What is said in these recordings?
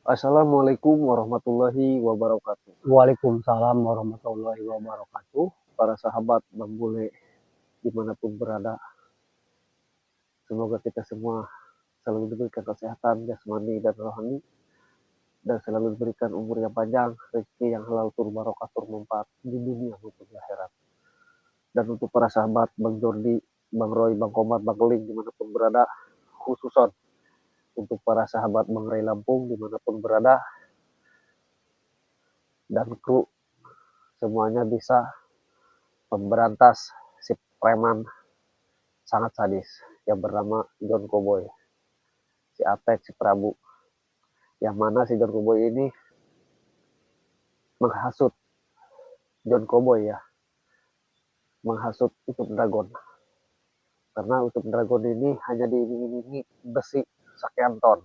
Assalamualaikum warahmatullahi wabarakatuh. Waalaikumsalam warahmatullahi wabarakatuh. Para sahabat Bang Bule dimanapun berada, semoga kita semua selalu diberikan kesehatan jasmani dan rohani, dan selalu diberikan umur yang panjang, rezeki yang halal tur barokah tur manfaat di dunia maupun di akhirat. Dan untuk para sahabat Bang Jordi, Bang Roy, Bang Komar, Bang Keling dimanapun berada, khususon untuk para sahabat Bang Ray Lampung dimanapun berada, dan kru semuanya bisa memberantas si preman sangat sadis yang bernama John Cowboy, si Atek, si Prabu, yang mana si John Cowboy ini menghasut John Cowboy ya, menghasut Ucup Dragon, karena Ucup Dragon ini hanya diiming-imingi besi sekian ton,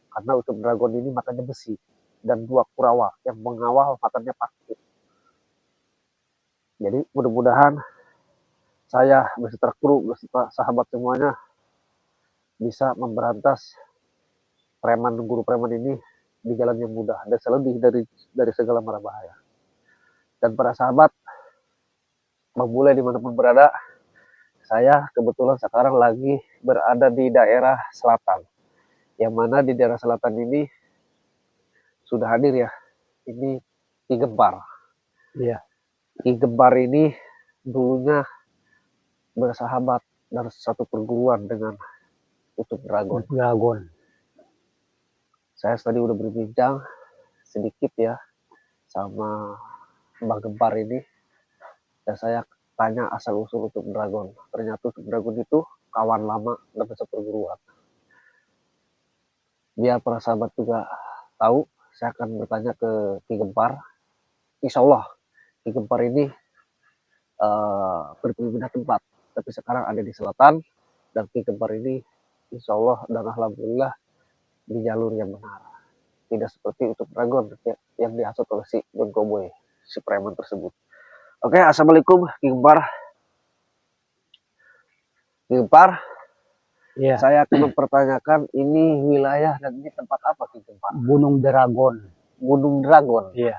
karena Ucup Dragon ini matanya besi dan dua Kurawa yang mengawal matanya paku. Jadi mudah-mudahan saya beserta kru, beserta sahabat semuanya bisa memberantas preman guru preman ini di jalan yang mudah dan selalu dari segala mara bahaya. Dan para sahabat Bang Bule dimanapun berada, saya kebetulan sekarang lagi berada di daerah selatan, yang mana di daerah selatan ini sudah hadir ya, ini Ki Gempar. Iya, Ki Gempar ini dulunya bersahabat dan satu perguruan dengan Ucup Dragon. Dragon. Saya tadi udah berbincang sedikit ya sama Bang Gempar ini, dan saya tanya asal usul Ucup Dragon. Ternyata Ucup Dragon itu kawan lama dan seperguruan. Biar para sahabat juga tahu, saya akan bertanya ke Ki Gempar. Insya Allah Ki Gempar ini berpindah tempat, tapi sekarang ada di selatan, dan Ki Gempar ini insya Allah dan alhamdulillah di jalur yang benar, tidak seperti Ucup Dragon yang dihasut oleh si John Cowboy, si preman tersebut. Oke, assalamualaikum Ki Gempar. Ki Gempar, Iya, saya akan mempertanyakan ini wilayah dan ini tempat apa Ki Gempar? Gunung Dragon. Gunung Dragon. Iya,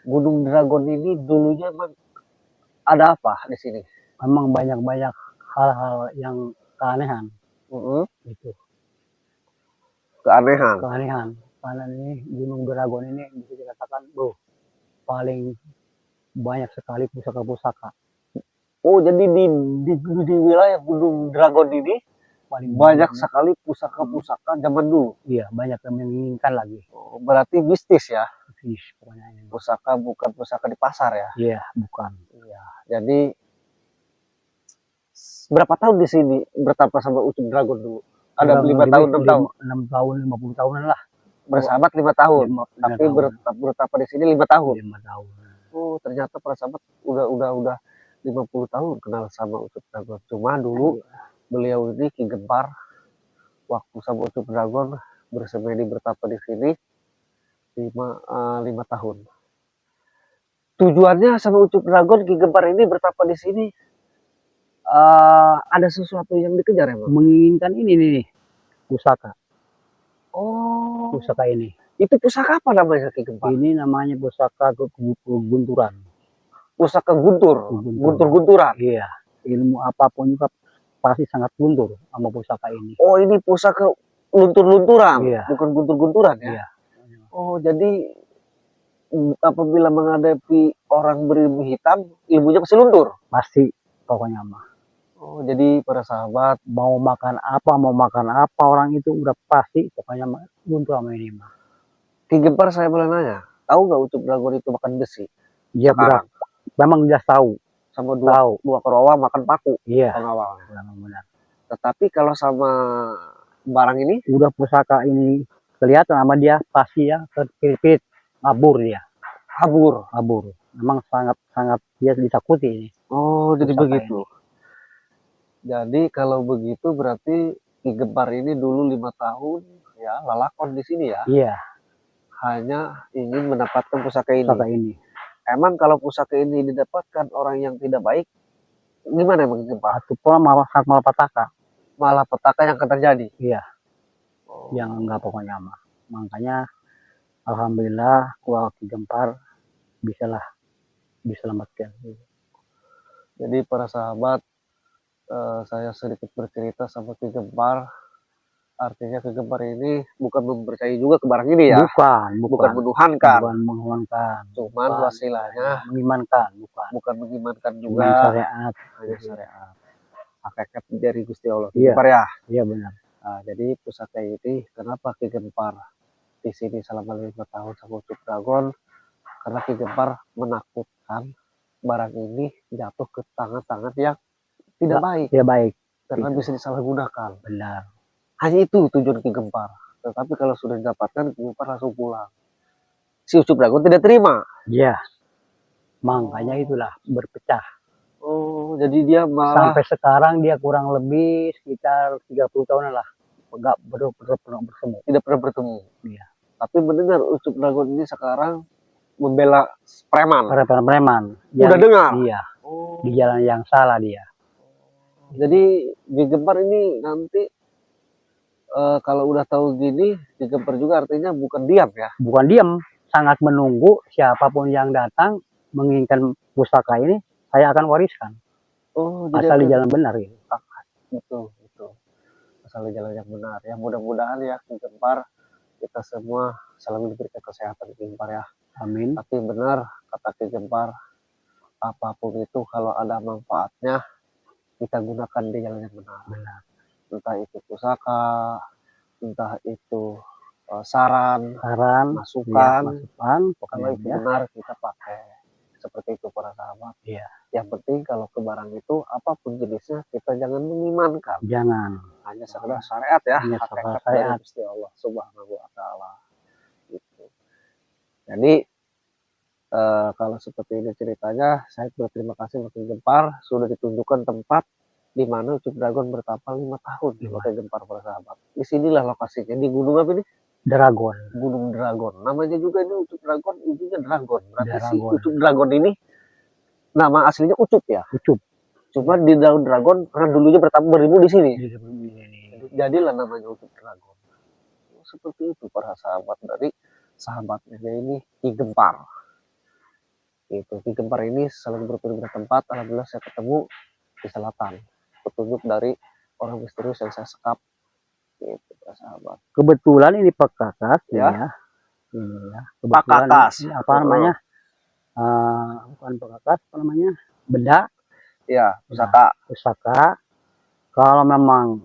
Gunung Dragon ini dulunya emang ada apa di sini? memang banyak-banyak hal-hal yang keanehan. Mm-hmm. Itu Keanehan. keanehan. Karena ini Gunung Dragon ini bisa dikatakan, paling banyak sekali pusaka-pusaka. Oh, jadi di wilayah Gunung Dragon ini Paling banyak sekali pusaka-pusaka zaman dulu. Iya, banyak yang menginginkan lagi. Oh, berarti mistis ya? Pokoknya ini. Pusaka bukan pusaka di pasar ya? Iya, bukan. Iya. Jadi berapa tahun di sini bertapa sama Ucup Dragon dulu? Ada 5 tahun, 6 tahun? 6 tahun, 50 tahunan lah. Bersahabat 5 tahun, 5 tapi tahun. bertapa di sini 5 tahun. 5 tahun. Oh, ternyata para sahabat udah 50 tahun kenal sama Ucup Dragon. Cuma dulu beliau ini Ki Gempar waktu sama Ucup Dragon bersemedi bertapa di sini 5 tahun. Tujuannya sama Ucup Dragon Ki Gempar ini bertapa di sini ada sesuatu yang dikejar emang? Menginginkan ini nih, pusaka. Oh, Pusaka ini. itu pusaka apa namanya Ki Gempar? Ini namanya pusaka gunturan. Pusaka guntur-gunturan. Iya, ilmu apapun juga pasti sangat guntur sama pusaka ini. Oh, ini pusaka luntur-lunturan, Iya. bukan guntur-gunturan ya? Iya. Oh, jadi apabila menghadapi orang berilmu hitam, ilmunya pasti luntur? Pasti, pokoknya mah. Oh, jadi para sahabat mau makan apa orang itu udah pasti pokoknya guntur sama ini mah. Ki Gempar, saya boleh nanya, tahu nggak Ucup Dragon itu makan besi? Iya, benar. Memang dia tahu. Sama dua Kurawa makan paku. Iya. Pengawalnya. Benar. Tetapi kalau sama barang ini, udah pusaka ini kelihatan sama dia pasti ya terpilih kabur dia. Kabur. Memang sangat dia ditakuti ini. Oh, jadi begitu. Ini. Jadi kalau begitu berarti Ki Gempar ini dulu 5 tahun ya lalakon di sini ya? Iya. Hanya ingin mendapatkan pusaka ini. Emang kalau pusaka ini didapatkan orang yang tidak baik, gimana emang Gempar? Itu pula malapetaka. Malapetaka yang akan terjadi? Iya. Yang enggak pokoknya mah. Makanya Alhamdulillah gua Ki Gempar bisalah diselamatkan. Jadi para sahabat, saya sedikit bercerita sama Ki Gempar. Artinya Ki Gempar ini bukan mempercayai juga ke barang ini ya. Bukan menuhankan. Bukan menuhankan. Cuman wasilahnya mengimankan, bukan mengimankan Iman juga. syariat. Hanya syariat. Hakikat dari Gusti Allah. Ki Iya. Gempar ya. Iya benar. Nah, jadi pusaka ini kenapa Ki Gempar di sini selama 5 tahun sama Ucup Dragon? Karena Ki Gempar menakutkan barang ini jatuh ke tangan-tangan yang tidak baik. Tidak baik. Karena Gitu. bisa disalahgunakan. Benar. Hanya itu tujuan Ki Gempar. Tetapi kalau sudah didapatkan, Ki Gempar langsung pulang. Si Ucup Dragon tidak terima. Iya. Makanya itulah berpecah. Oh, jadi dia malah Sampai sekarang dia kurang lebih sekitar 30 tahunan lah. Enggak pernah bertemu. tidak pernah bertemu. Iya. Tapi mendengar Ucup Dragon ini sekarang membela preman. Preman. Udah dengar? Iya. Oh. Di jalan yang salah dia. Jadi Ki Gempar ini nanti kalau udah tahu gini, Ki Gempar juga artinya bukan diam ya. Bukan diam, sangat menunggu siapapun yang datang menginginkan pusaka ini, saya akan wariskan. Oh, jadi asal di jalan benar gitu. Betul. Asal di jalan yang benar ya. Mudah-mudahan ya Ki Gempar kita semua selalu diberikan kesehatan Ki Gempar ya. Amin. Tapi benar kata Ki Gempar, apapun itu kalau ada manfaatnya kita gunakan di jalan yang benar. Entah itu pusaka, entah itu saran, masukan, kalau itu benar kita pakai. Seperti itu para sahabat. Iya. Yang penting kalau ke barang itu apapun jenisnya kita jangan mengimankan. Jangan. Hanya sekedar syariat ya. Hanya Hakikat syariat. dari Gusti Allah Subhanahu wa taala. Gitu. Jadi kalau seperti ini ceritanya, saya berterima kasih Ki Gempar sudah ditunjukkan tempat di mana Ucup Dragon bertapal 5 tahun di Ki Gempar para sahabat. Di sinilah lokasinya di gunung apa ini? Dragon. Gunung Dragon. Namanya juga ini Ucup Dragon, ujungnya Dragon. Berarti si Dragon. Ucup Dragon ini nama aslinya Ucup ya? Ucup. Cuma di daun Dragon karena dulunya beribu di sini. Jadilah namanya Ucup Dragon. Seperti itu para sahabat dari sahabatnya ini Ki Gempar. Itu Ki Gempar ini selalu berpindah tempat. Alhamdulillah saya ketemu di selatan. Petunjuk dari orang misterius yang saya sekap. Gitu para sahabat. Kebetulan ini Pak Kakas ya. Ini ya. Pak Kakas. Apa namanya? Bukan Pak Kakas, apa namanya? Benda. Ya, pusaka. Pusaka. Kalau memang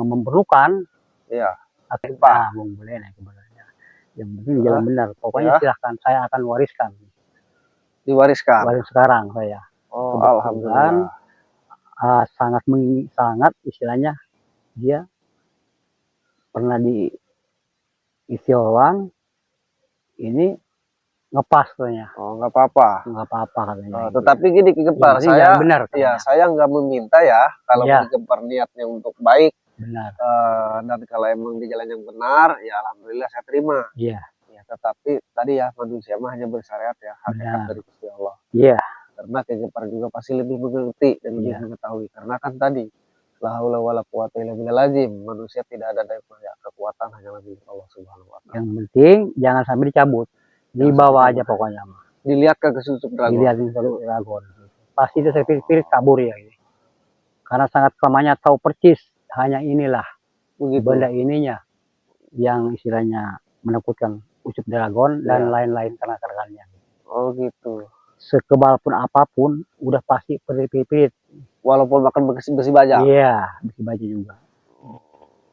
memerlukan, ya. Boleh naik kebenarannya. Yang penting jalan benar. Pokoknya silahkan, saya akan wariskan. Diwariskan. Waris sekarang saya. Oh, alhamdulillah. Sangat istilahnya dia pernah diisi orang ini ngepas katanya. Oh, nggak apa-apa. Nggak apa-apa katanya. Tetapi gini Ki Gempar, saya benar. Ya, saya nggak meminta ya kalau Ki Gempar niatnya untuk baik. Benar. Dan kalau emang di jalan yang benar, ya alhamdulillah saya terima. Iya. Ya, tetapi tadi ya manusia mah hanya bersyariat ya, hakikat dari Gusti Allah. Iya. Karena Ki Gempar juga pasti lebih mengerti dan lebih mengetahui. Karena kan tadi la haula wala quwata illa billah lazim, manusia tidak ada daya kekuatan hanya milik Allah Subhanahu wa taala. Yang penting jangan sampai dicabut. Dibawa aja pokoknya mah. Dilihat ke Ucup Dragon. Dilihatin ke Dragon. Pasti itu spirit kabur ya. Karena sangat lamanya tahu persis hanya inilah benda ininya yang istilahnya menakutkan Ucup Dragon dan lain-lain rekan-rekannya. Oh gitu. Sekebal pun apapun udah pasti pirit-pirit. Walaupun makan besi baja. Iya, besi baja juga.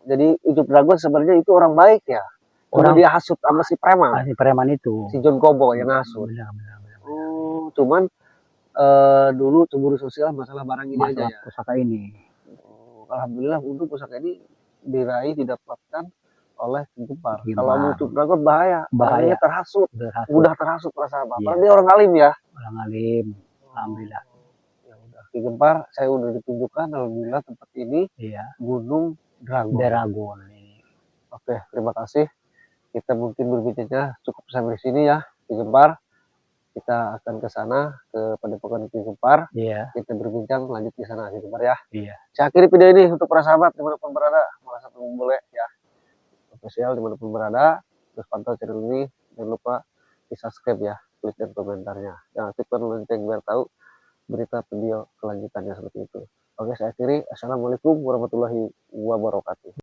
Jadi Ucup Dragon sebenarnya itu orang baik ya. Orang dia hasut sama si preman. Si preman itu. Si John Gobo yang hasut. Benar. Oh, cuman dulu cemburu sosial masalah barang ini aja ya. Pusaka ini. Alhamdulillah untuk pusaka ini diraih didapatkan oleh Ki Gempar. Kalau Ucup Dragon bahaya. Terhasut. Mudah terhasut perasaan Bapak. Karena dia orang alim ya. Orang alim. Alhamdulillah. Ya udah. Ki Gempar saya udah ditunjukkan alhamdulillah tempat ini. Gunung Dragon. Oke, terima kasih. Kita mungkin berbicara cukup sampai sini ya Ki Gempar. Kita akan ke sana ke Padepokan Ki Gempar. Kita berbincang lanjut di sana Ki Gempar ya. Saya akhiri video ini untuk para sahabat dimanapun berada, merasa boleh ya. Spesial dimanapun berada. terus pantau channel ini. Jangan lupa di subscribe ya, klik dan komentarnya, jangan aktifkan lonceng biar tahu berita video kelanjutannya seperti itu. Oke, saya akhiri. Assalamualaikum warahmatullahi wabarakatuh.